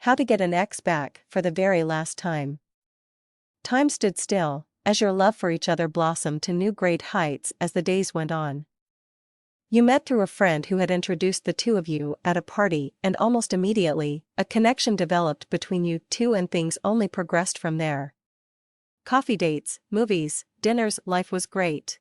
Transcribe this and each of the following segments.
How to get an ex back for the very last time. Time stood still, as your love for each other blossomed to new great heights as the days went on. You met through a friend who had introduced the two of you at a party, and almost immediately, a connection developed between you two and things only progressed from there. Coffee dates, movies, dinners, life was great.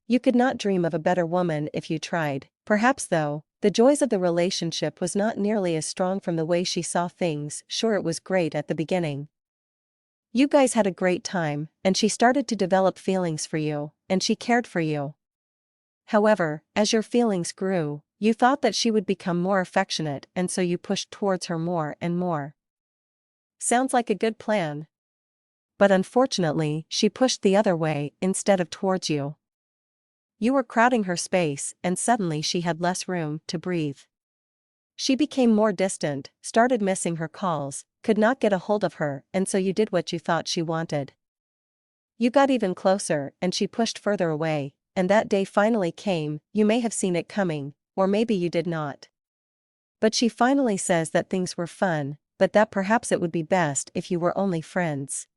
You could not dream of a better woman if you tried. Perhaps though, the joys of the relationship was not nearly as strong from the way she saw things. Sure, it was great at the beginning. You guys had a great time, and she started to develop feelings for you, and she cared for you. However, as your feelings grew, you thought that she would become more affectionate, and so you pushed towards her more and more. Sounds like a good plan. But unfortunately, she pushed the other way instead of towards you. You were crowding her space, and suddenly she had less room to breathe. She became more distant, started missing her calls, could not get a hold of her, and so you did what you thought she wanted. You got even closer, and she pushed further away, and that day finally came. You may have seen it coming, or maybe you did not. But she finally says that things were fun, but that perhaps it would be best if you were only friends.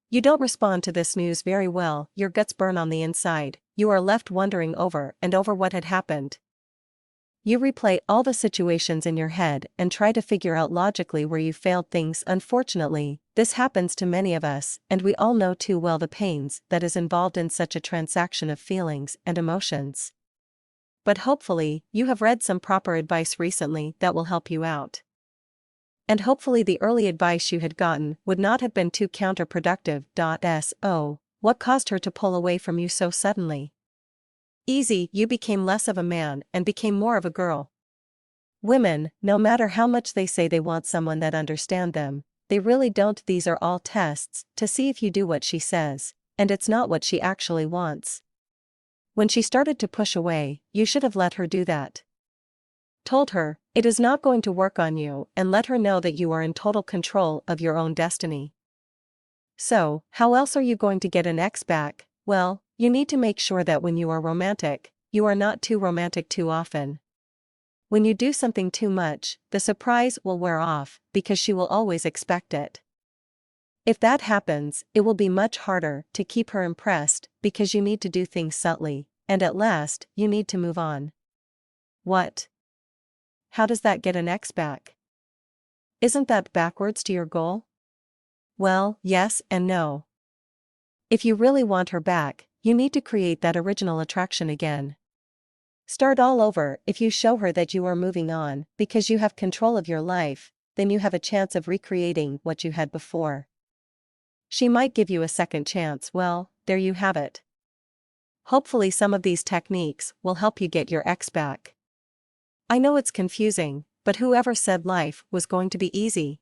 You don't respond to this news very well, your guts burn on the inside, you are left wondering over and over what had happened. You replay all the situations in your head and try to figure out logically where you failed things. Unfortunately, this happens to many of us, and we all know too well the pains that is involved in such a transaction of feelings and emotions. But hopefully, you have read some proper advice recently that will help you out. And hopefully the early advice you had gotten would not have been too counterproductive. So, what caused her to pull away from you so suddenly? Easy, you became less of a man and became more of a girl. Women, no matter how much they say they want someone that understands them, they really don't. These are all tests to see if you do what she says, and it's not what she actually wants. When she started to push away, you should have let her do that. Told her, it is not going to work on you, and let her know that you are in total control of your own destiny. So, how else are you going to get an ex back? Well, you need to make sure that when you are romantic, you are not too romantic too often. When you do something too much, the surprise will wear off, because she will always expect it. If that happens, it will be much harder to keep her impressed, because you need to do things subtly, and at last, you need to move on. What? How does that get an ex back? Isn't that backwards to your goal? Well, yes and no. If you really want her back, you need to create that original attraction again. Start all over. If you show her that you are moving on, because you have control of your life, then you have a chance of recreating what you had before. She might give you a second chance. Well, there you have it. Hopefully some of these techniques will help you get your ex back. I know it's confusing, but whoever said life was going to be easy?